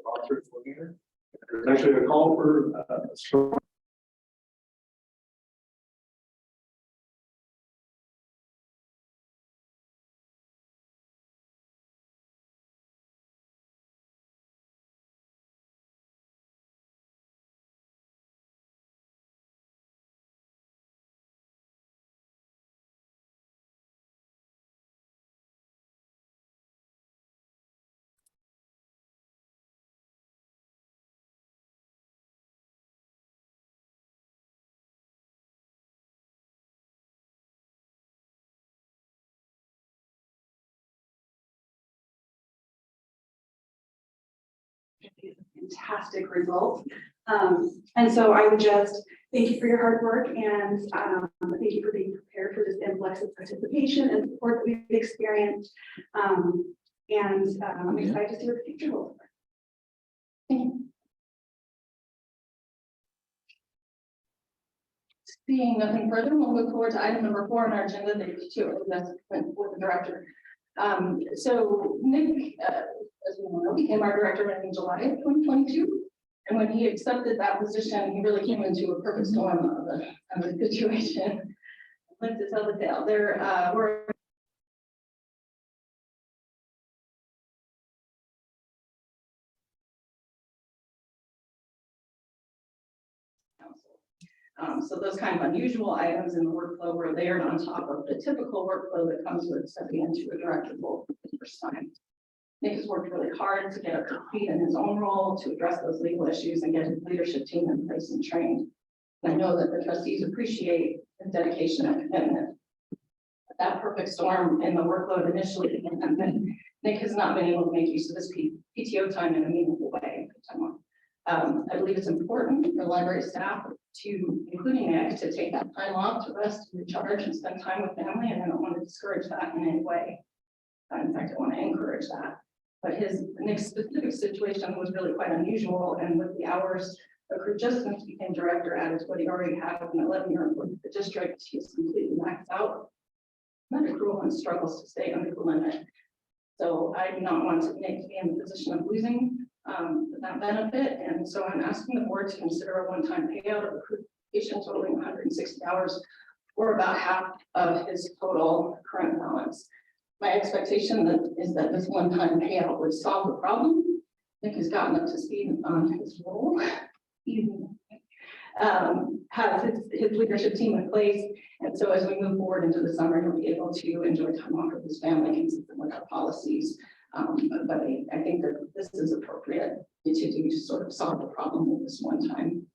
officers looking at it. There's actually a call for Fantastic results. And so I would just thank you for your hard work and thank you for being prepared for this influx of participation and support that we've experienced. I'm excited to see what the future holds. Thank you. Seeing nothing further, we'll move forward to item number 4 on our agenda, the PTO assessment with the director. So Nick, as we all know, became our director in July of 2022. And when he accepted that position, he really came into a perfect storm of the situation. Like to tell the tale, there were so those kind of unusual items in the workflow were layered on top of the typical workflow that comes with stepping into a director role for the first time. Nick has worked really hard to get up to speed in his own role, to address those legal issues and get his leadership team in place and trained. And I know that the trustees appreciate his dedication and commitment. But that perfect storm in the workload initially, and Nick has not been able to make use of this PTO time in a meaningful way. I believe it's important for library staff to, including Nick, to take that time off to rest, recharge, and spend time with family. And I don't want to discourage that in any way. In fact, I want to encourage that. But Nick's specific situation was really quite unusual, and with the hours accrued just since he became director added to what he already had with an 11-year employee at the district, he's completely maxed out. That accrual and struggles to stay under the limit. So I do not want Nick to be in the position of losing that benefit, and so I'm asking the board to consider a one-time payout of accrued vacation totaling 160 hours, or about half of his total current balance. My expectation is that this one-time payout would solve the problem. Nick has gotten up to speed on his role. He has his leadership team in place, and so as we move forward into the summer, he'll be able to enjoy time off with his family consistent with our policies. But I think that this is appropriate to do to sort of solve the problem with this one-time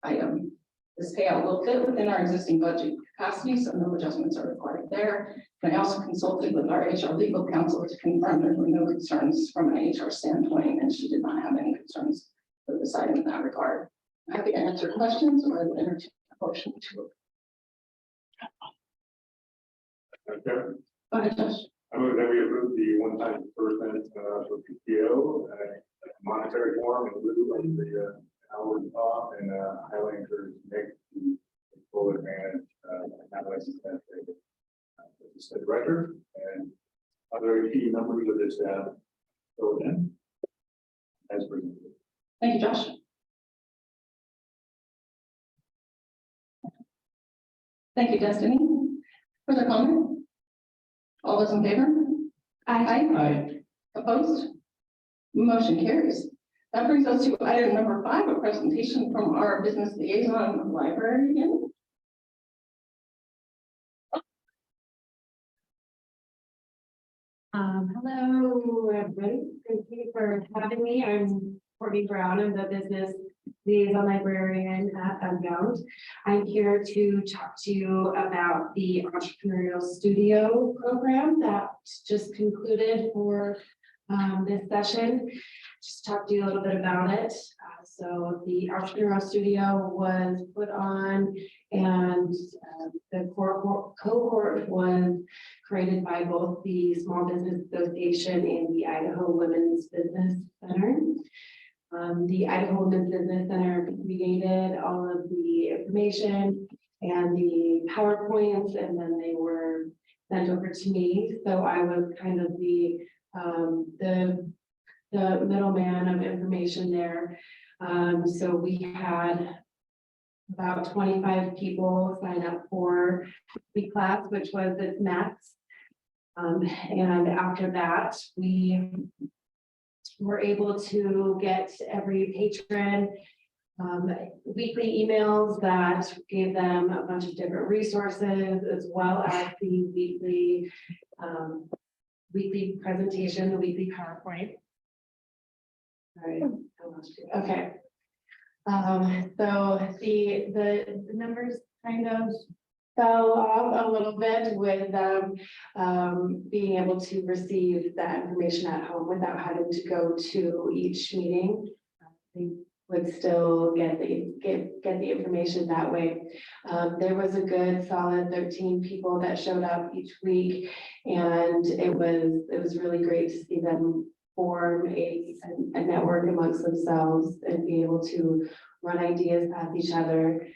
item. This payout will fit within our existing budget capacity, so no adjustments are required there. And I also consulted with our HR legal counsel to confirm there were no concerns from an HR standpoint, and she did not have any concerns with this item in that regard. I'm happy to answer questions, or I would entertain a motion to. Okay. Go ahead, Josh. I move that we approve the one-time disbursement for PTO, monetary form in lieu of the hours off, and highly encourage Nick to take full advantage of that license as the director and other key members of this staff. So then, as presented. Thank you, Josh. Thank you, Destiny. Further comment? All those in favor? Aye. Aye. Opposed? Motion carries. That brings us to item number 5, a presentation from our business liaison librarian. Hello, everybody. Thank you for having me. I'm Courtney Brown. I'm the business liaison librarian at Unbound. I'm here to talk to you about the entrepreneurial studio program that just concluded for this session. Just talk to you a little bit about it. So the entrepreneurial studio was put on, and the cohort was created by both the Small Business Association and the Idaho Women's Business Center. The Idaho Women's Business Center created all of the information and the PowerPoints, and then they were sent over to me. So I was kind of the the middleman of information there. So we had about 25 people sign up for the class, which was its max. And after that, we were able to get every patron weekly emails that gave them a bunch of different resources, as well as the weekly presentation, the weekly PowerPoint. All right, I lost you. Okay. So the numbers kind of fell off a little bit with being able to receive that information at home without having to go to each meeting. They would still get the information that way. There was a good solid 13 people that showed up each week, and it was really great to see them form a network amongst themselves and be able to run ideas past each other.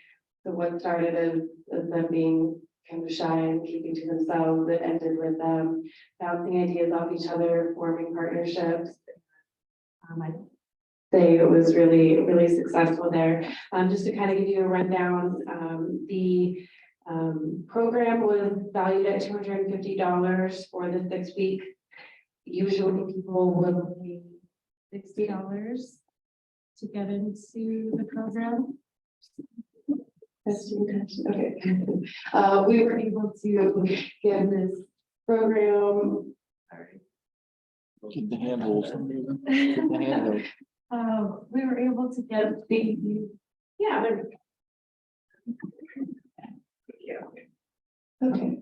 So what started as them being kind of shy and keeping to themselves, it ended with them bouncing ideas off each other, forming partnerships. I'd say it was really, really successful there. Just to kind of give you a rundown, the program was valued at $250 for the 6 week. Usually people would pay $60 to get into the program. Okay. We were able to get this program. Sorry. Keep the handles. Keep the handles. We were able to get the, yeah, there we go. Okay.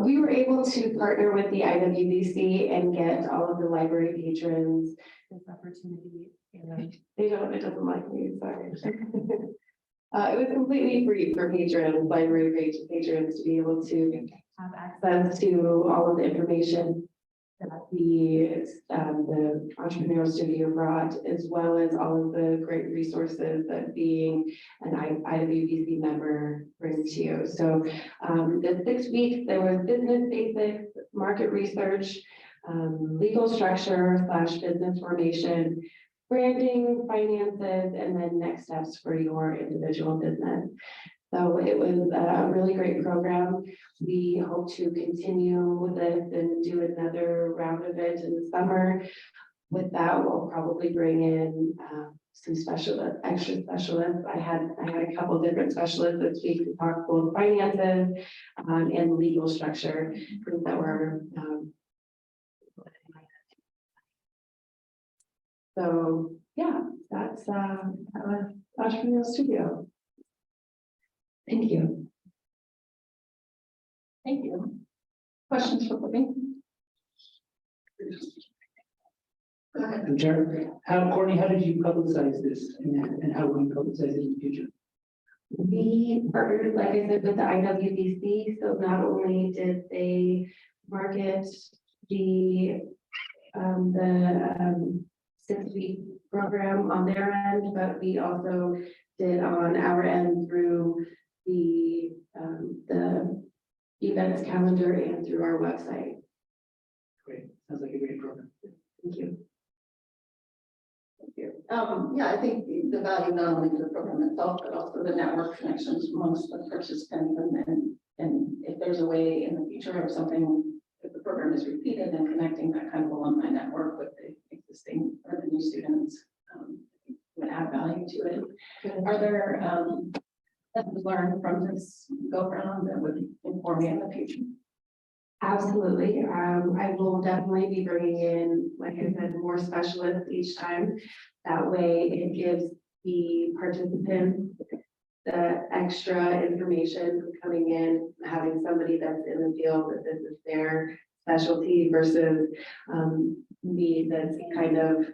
We were able to partner with the IWBC and get all of the library patrons this opportunity. And it doesn't like me, sorry. It was completely free for patrons, library patrons, to be able to have access to all of the information that the entrepreneurial studio brought, as well as all of the great resources that being an IWBC member brings to you. So the 6 weeks, there was business basics, market research, legal structure / business formation, branding, finances, and then next steps for your individual business. So it was a really great program. We hope to continue with this and do another round of it in the summer. With that, we'll probably bring in some extra specialists. I had a couple different specialists this week to talk both finances and legal structure that were so yeah, that's Entrepreneurial Studio. Thank you. Thank you. Questions for Libby? I'm Jared. Courtney, how did you publicize this and how will you publicize it in the future? We partnered, like I said, with the IWBC. So not only did they market the 6 week program on their end, but we also did on our end through the events calendar and through our website. Great, sounds like a great program. Thank you. Yeah, I think the value not only to the program itself, but also the network connections amongst the participants, and if there's a way in the future of something, if the program is repeated and connecting that kind of alumni network with the existing or the new students, would add value to it. Are there lessons learned from this go around that would inform you in the future? Absolutely. I will definitely be bringing in, like I said, more specialists each time. That way it gives the participants the extra information coming in, having somebody that's in the field that this is their specialty versus me that's kind of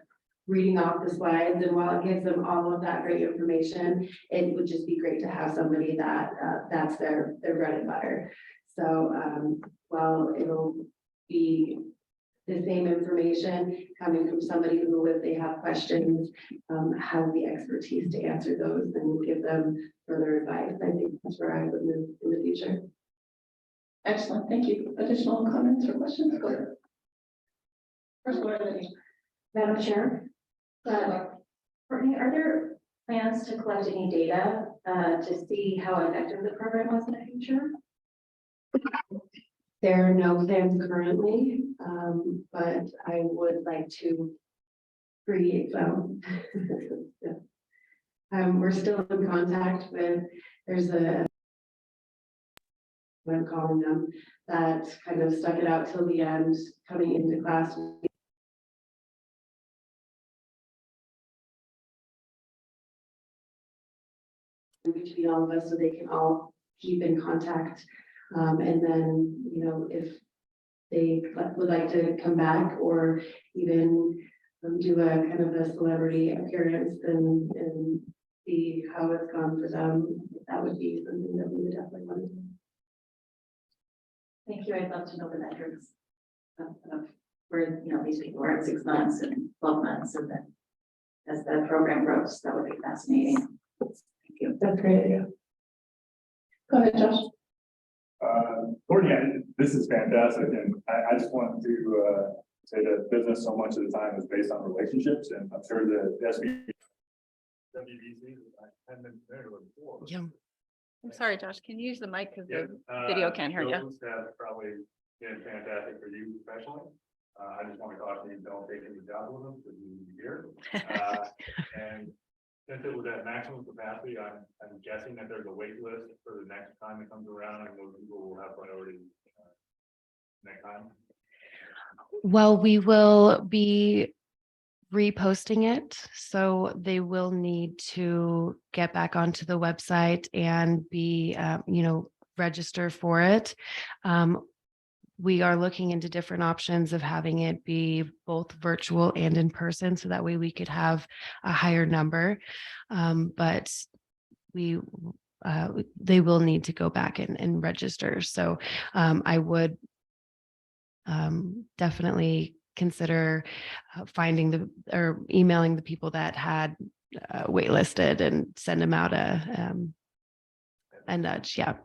reading off the slides. And while it gives them all of that great information, it would just be great to have somebody that that's their bread and butter. So while it'll be the same information coming from somebody who, if they have questions, has the expertise to answer those and give them further advice. I think that's where I would move in the future. Excellent, thank you. Additional comments or questions? Go ahead. First, go ahead. Madam Chair, Courtney, are there plans to collect any data to see how effective the program was in the future? there are no plans currently, but I would like to create some. We're still in contact with, there's I'm calling them, that kind of stuck it out till the end, coming into class. Between all of us, so they can all keep in contact. And then, you know, if they would like to come back or even do a kind of a celebrity appearance and see how it's gone for them, that would be something that we would definitely want to do. Thank you. I'd love to know the metrics of where, you know, these people are at 6 months and 12 months, and then as the program grows, that would be fascinating. Thank you. That's great. Yeah. Go ahead, Josh. Courtney, this is fantastic, and I just want to say that business so much of the time is based on relationships, and I'm sure the WBC I hadn't been familiar with before. Yeah. I'm sorry, Josh, can you use the mic because Yeah, the video can't hear you. those have probably been fantastic for you professionally. I just want to caution you, don't take any jobs with them because you'll be here. And since it was at maximum capacity, I'm guessing that there's a wait list for the next time it comes around, and those people will have priority next time. Well, we will be reposting it, so they will need to get back onto the website and be, register for it. We are looking into different options of having it be both virtual and in person, so that way we could have a higher number. But they will need to go back and register. So I would definitely consider finding or emailing the people that had waitlisted and send them out a nudge. Yeah.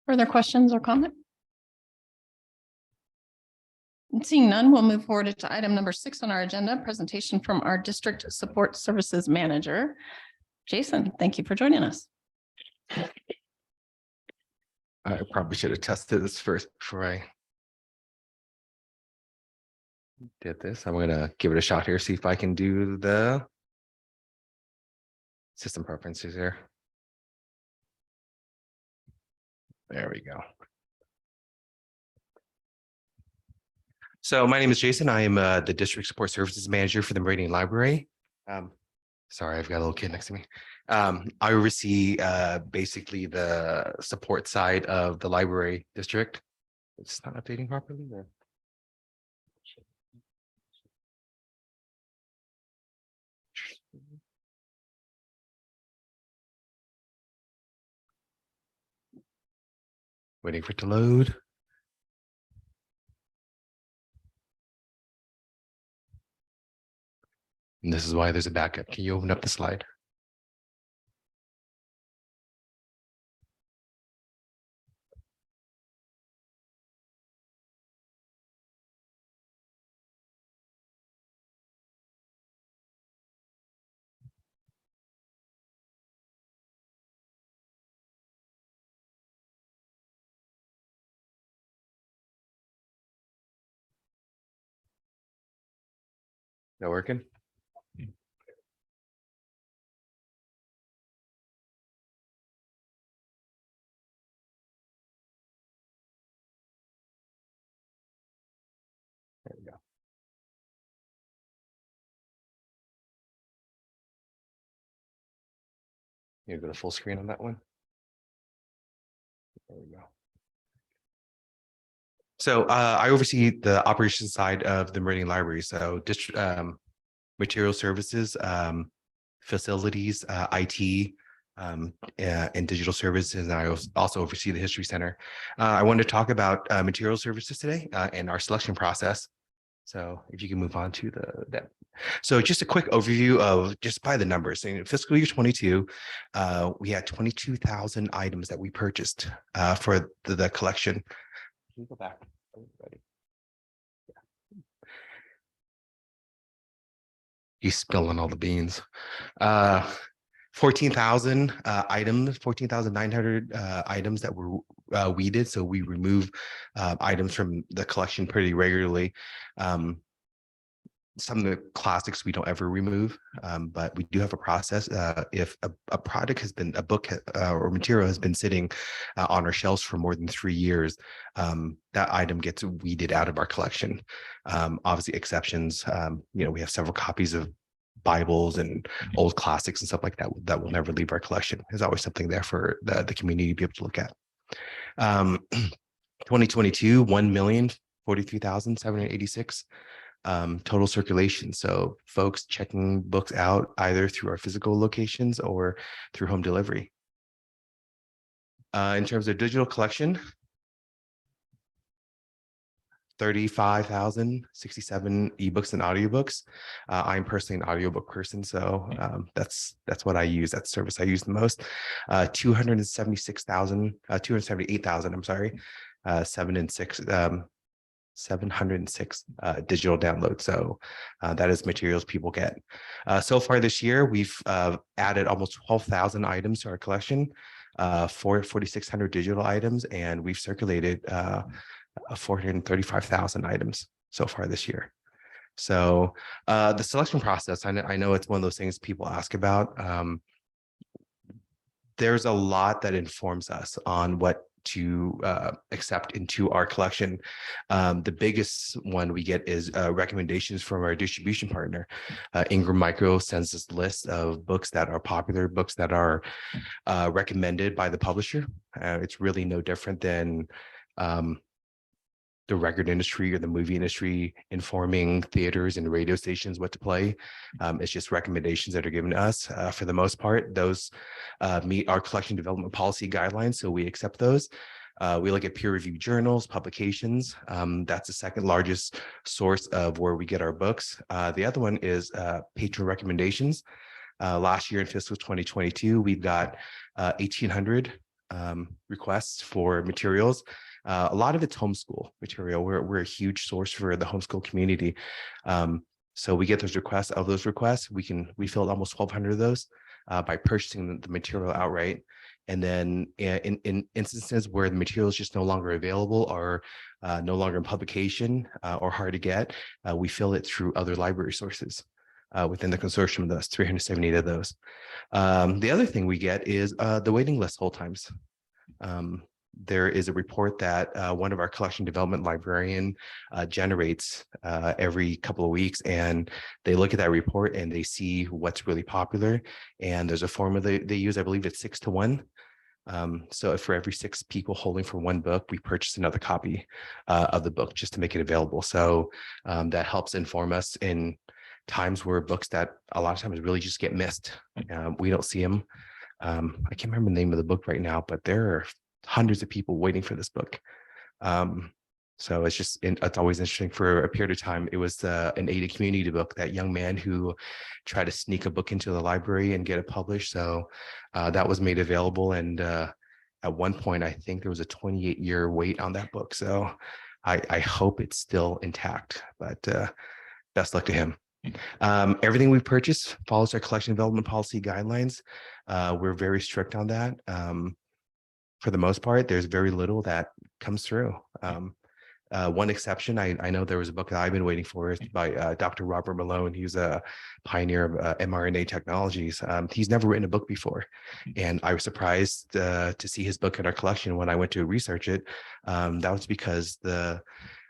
Further questions or comment? Seeing none, we'll move forward to item number 6 on our agenda, presentation from our District Support Services Manager. Jason, thank you for joining us. I probably should have tested this first before I did this. I'm going to give it a shot here, see if I can do the system preferences here. There we go. So my name is Jason. I am the District Support Services Manager for the Meridian Library. Sorry, I've got a little kid next to me. I oversee basically the support side of the library district. It's not updating properly there. Waiting for it to load. And this is why there's a backup. Can you open up the slide? Not working? There we go. You go to full screen on that one. There we go. So I oversee the operations side of the Meridian Library. So material services, facilities, IT, and digital services. And I also oversee the History Center. I wanted to talk about material services today and our selection process. So if you can move on to that. So just a quick overview of just by the numbers. In fiscal year 22, we had 22,000 items that we purchased for the collection. Can you go back? Ready. He's spilling all the beans. 14,000 items, 14,900 items that were weeded. So we remove items from the collection pretty regularly. Some of the classics we don't ever remove, but we do have a process. If a product has been, a book or material has been sitting on our shelves for more than 3 years, that item gets weeded out of our collection. Obviously exceptions, we have several copies of Bibles and old classics and stuff like that that will never leave our collection. There's always something there for the community to be able to look at. 2022, 1,043,786 total circulation. So folks checking books out either through our physical locations or through home delivery. In terms of digital collection, 35,067 ebooks and audiobooks. I'm personally an audiobook person, so that's what I use. That's the service I use the most. 278,000, I'm sorry, 706 digital downloads. So that is materials people get. So far this year, we've added almost 12,000 items to our collection, 4,600 digital items, and we've circulated 435,000 items so far this year. So the selection process, I know it's one of those things people ask about. There's a lot that informs us on what to accept into our collection. The biggest one we get is recommendations from our distribution partner. Ingram Micro sends us lists of books that are popular, books that are recommended by the publisher. It's really no different than the record industry or the movie industry informing theaters and radio stations what to play. It's just recommendations that are given to us. For the most part, those meet our collection development policy guidelines, so we accept those. We look at peer-reviewed journals, publications. That's the second largest source of where we get our books. The other one is patron recommendations. Last year in fiscal 2022, we've got 1,800 requests for materials. A lot of it's homeschool material. We're a huge source for the homeschool community. So we get those requests. Of those requests, we filled almost 1,200 of those by purchasing the material outright. And then in instances where the material is just no longer available or no longer in publication or hard to get, we fill it through other library sources within the consortium of those 378 of those. The other thing we get is the waiting list hold times. There is a report that one of our collection development librarian generates every couple of weeks, and they look at that report and they see what's really popular. And there's a formula they use, I believe it's 6 to 1. So if for every 6 people holding for one book, we purchase another copy of the book just to make it available. So that helps inform us in times where books that a lot of times really just get missed. We don't see them. I can't remember the name of the book right now, but there are hundreds of people waiting for this book. So it's always interesting. For a period of time, it was an aided community book, that young man who tried to sneak a book into the library and get it published. So that was made available. And at one point, I think there was a 28-year wait on that book. So I hope it's still intact, but best luck to him. Everything we purchase follows our collection development policy guidelines. We're very strict on that. For the most part, there's very little that comes through. One exception, I know there was a book that I've been waiting for by Dr. Robert Malone. He's a pioneer of mRNA technologies. He's never written a book before. And I was surprised to see his book in our collection when I went to research it. That was because the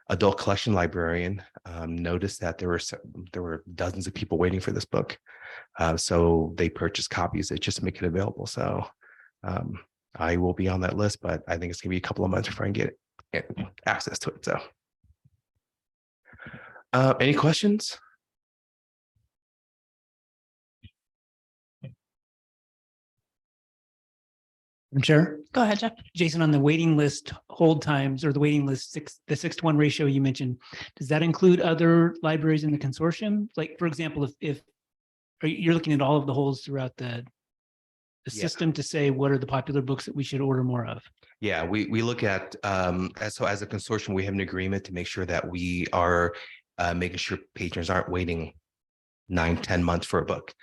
adult collection librarian noticed that there were dozens of people waiting for this book. So they purchased copies that just make it available. So I will be on that list, but I think it's gonna be a couple of months before I can get access to it. So any questions? I'm sure. Go ahead, Jeff. Jason, on the waiting list hold times, or the waiting list the 6 to 1 ratio you mentioned, does that include other libraries in the consortium? Like, for example, if you're looking at all of the holds throughout the a Yeah. system to say what are the popular books that we should order more of? Yeah, we look at, as a consortium, we have an agreement to make sure that we are making sure patrons aren't waiting 9, 10 months for a book.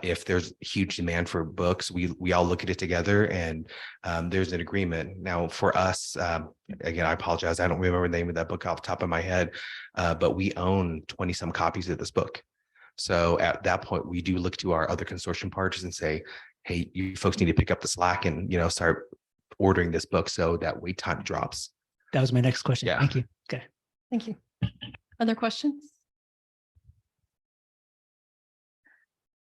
If there's huge demand for books, we all look at it together, and there's an agreement. Now for us, again, I apologize, I don't remember the name of that book off the top of my head, but we own 20 some copies of this book. So at that point, we do look to our other consortium partners and say, hey, you folks need to pick up the slack and, start ordering this book so that wait time drops. That was my next question. Yeah. Thank you. Okay. Thank you. Other questions?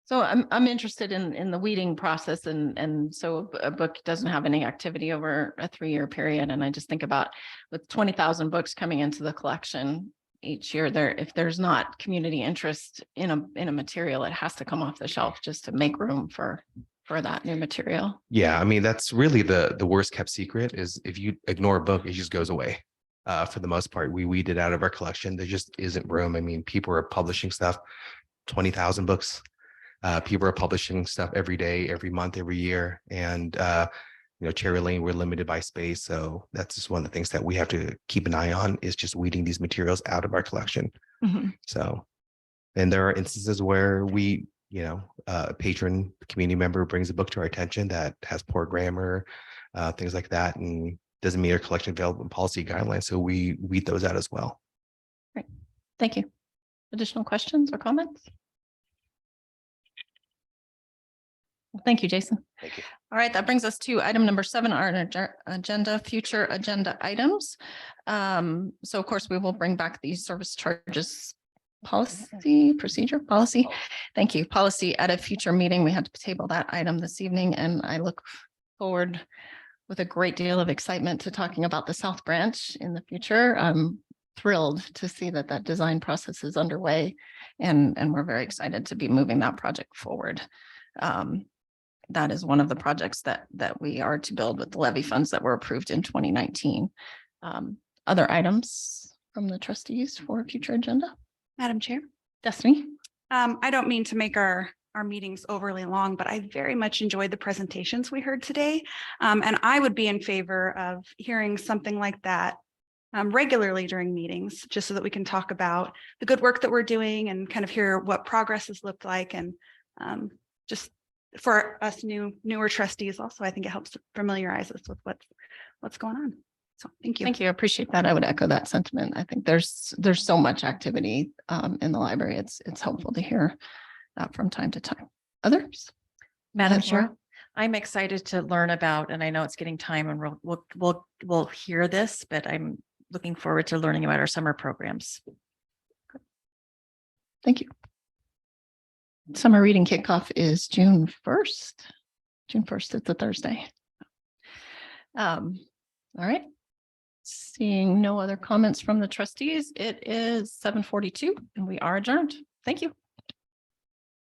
So I'm interested in the weeding process, and so a book doesn't have any activity over a 3-year period. And I just think about with 20,000 books coming into the collection each year, if there's not community interest in a material, it has to come off the shelf just to make room for that new material. Yeah, I mean, that's really the worst kept secret is if you ignore a book, it just goes away. For the most part, we weed it out of our collection. There just isn't room. I mean, people are publishing stuff, 20,000 books. People are publishing stuff every day, every month, every year. And, Cherry Lane, we're limited by space. So that's just one of the things that we have to keep an eye on is just weeding these materials out of our collection. Mhm. So, and there are instances where we, a patron community member brings a book to our attention that has poor grammar, things like that, and doesn't meet our collection development policy guidelines. So we weed those out as well. Great. Thank you. Additional questions or comments? Well, thank you, Jason. Thank you. All right, that brings us to item number 7 on our agenda, future agenda items. So of course, we will bring back the service charges policy. Thank you. Policy at a future meeting. We had to table that item this evening, and I look forward with a great deal of excitement to talking about the South Branch in the future. I'm thrilled to see that design process is underway, and we're very excited to be moving that project forward. That is one of the projects that we are to build with the levy funds that were approved in 2019. Other items from the trustees for future agenda? Madam Chair. Destiny? I don't mean to make our meetings overly long, but I very much enjoyed the presentations we heard today. And I would be in favor of hearing something like that regularly during meetings, just so that we can talk about the good work that we're doing and kind of hear what progress has looked like. And just for us newer trustees also, I think it helps to familiarize us with what's going on. So thank you. Thank you. I appreciate that. I would echo that sentiment. I think there's so much activity in the library. It's helpful to hear that from time to time. Others? Madam ahead, Laura. Chair, I'm excited to learn about, and I know it's getting time and we'll hear this, but I'm looking forward to learning about our summer programs. Thank you. Summer reading kickoff is June 1st. June 1st, it's a Thursday. All right. Seeing no other comments from the trustees, it is 7:42 and we are adjourned. Thank you.